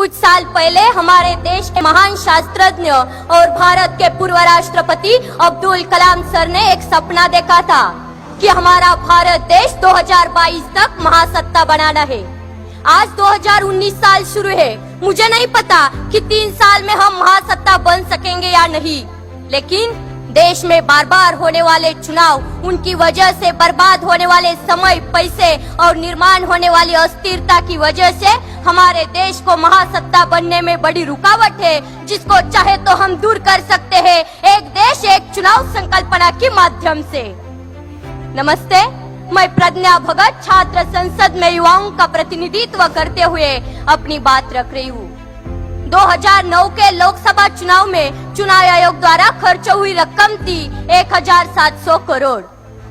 कुछ साल पहले हमारे देश के महान शास्त्रज्ञ और भारत के पूर्व राष्ट्रपति अब्दुल कलाम सर ने एक सपना देखा था कि हमारा भारत देश 2022 तक महासत्ता बनाना है। आज 2019 साल शुरू है। मुझे नहीं पता कि 3 साल में हम महासत्ता बन सकेंगे या नहीं, लेकिन देश में बार बार होने वाले चुनाव, उनकी वजह से बर्बाद होने वाले समय, पैसे और निर्माण होने वाली अस्थिरता की वजह से हमारे देश को महासत्ता बनने में बड़ी रुकावट है, जिसको चाहे तो हम दूर कर सकते हैं एक देश एक चुनाव संकल्पना के माध्यम से। नमस्ते, मैं प्रज्ञा भगत छात्र संसद में युवाओं का प्रतिनिधित्व करते हुए अपनी बात रख रही हूँ। 2009 के लोकसभा चुनाव में चुनाव आयोग द्वारा खर्च हुई रकम थी 1700 करोड़।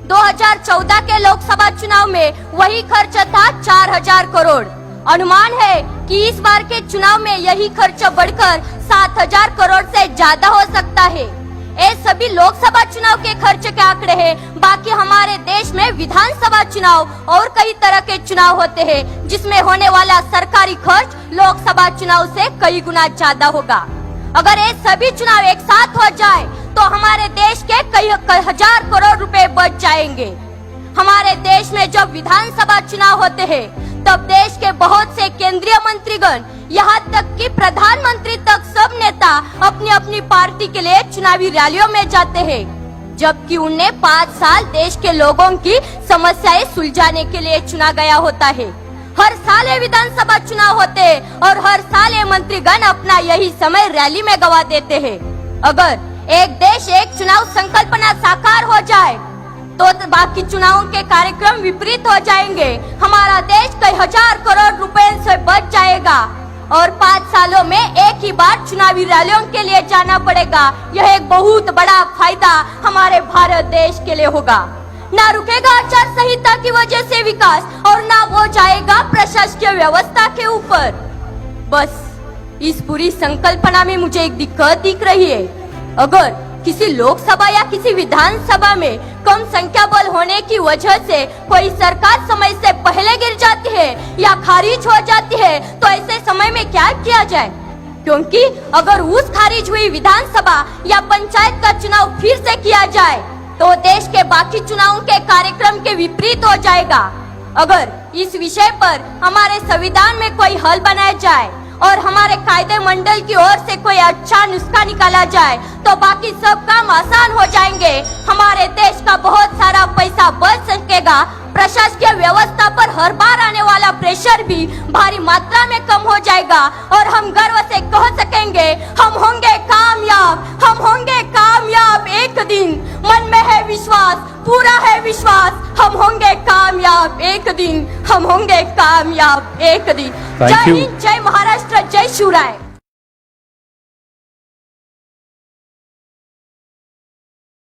2014 के लोकसभा चुनाव में वही खर्च था 4000 करोड़। अनुमान है कि इस बार के चुनाव में यही खर्च बढ़कर 7000 करोड़ से ज्यादा हो सकता है। ये सभी लोकसभा चुनाव के खर्च के आंकड़े हैं। बाकी हमारे देश में विधानसभा चुनाव और कई तरह के चुनाव होते हैं, जिसमें होने वाला सरकारी खर्च लोकसभा चुनाव से कई गुना ज्यादा होगा। अगर ये सभी चुनाव एक साथ हो जाए तो हमारे देश के कई हजार करोड़ रुपए बच जाएंगे। हमारे देश में जब विधानसभा चुनाव होते हैं तब देश के बहुत से केंद्रीय मंत्रीगण, यहाँ तक कि प्रधानमंत्री तक सब नेता अपनी अपनी पार्टी के लिए चुनावी रैलियों में जाते हैं, जबकि उन्हें 5 साल देश के लोगों की समस्याएं सुलझाने के लिए चुना गया होता है। हर साल ये विधानसभा चुनाव होते हैं और हर साल ये मंत्रीगण अपना यही समय रैली में गवा देते हैं। अगर एक देश एक चुनाव संकल्पना साकार हो जाए तो बाकी चुनावों के कार्यक्रम विपरीत हो जाएंगे। हमारा देश कई हजार करोड़ रुपए से बच जाएगा और 5 सालों में एक ही बार चुनावी रैलियों के लिए जाना पड़ेगा। यह एक बहुत बड़ा फायदा हमारे भारत देश के लिए होगा। ना रुकेगा आचार संहिता की वजह से विकास और ना वो जाएगा प्रशासकीय व्यवस्था के ऊपर। बस इस पूरी संकल्पना में मुझे एक दिक्कत दिख रही है। अगर किसी लोकसभा या किसी विधानसभा में कम संख्या बल होने की वजह से कोई सरकार समय से पहले गिर जाती है या खारिज हो जाती है तो ऐसे समय में क्या किया जाए? क्योंकि अगर उस खारिज हुई विधानसभा या पंचायत का चुनाव फिर से किया जाए तो देश के बाकी चुनावों के कार्यक्रम के विपरीत हो जाएगा। अगर इस विषय पर हमारे संविधान में कोई हल बनाया जाए और हमारे कायदे मंडल की ओर से कोई अच्छा नुस्खा निकाला जाए तो बाकी सब काम आसान हो जाएंगे। हमारे देश का बहुत सारा पैसा बच सकेगा। प्रशासकीय व्यवस्था पर हर बार आने वाला प्रेशर भी भारी मात्रा में कम हो जाएगा और हम गर्व से कह सकेंगे हम होंगे कामयाब, हम होंगे कामयाब एक दिन। मन में है विश्वास, पूरा है विश्वास, हम होंगे कामयाब एक दिन, हम होंगे कामयाब एक दिन। जय हिंद, जय महाराष्ट्र, जय शिवराय।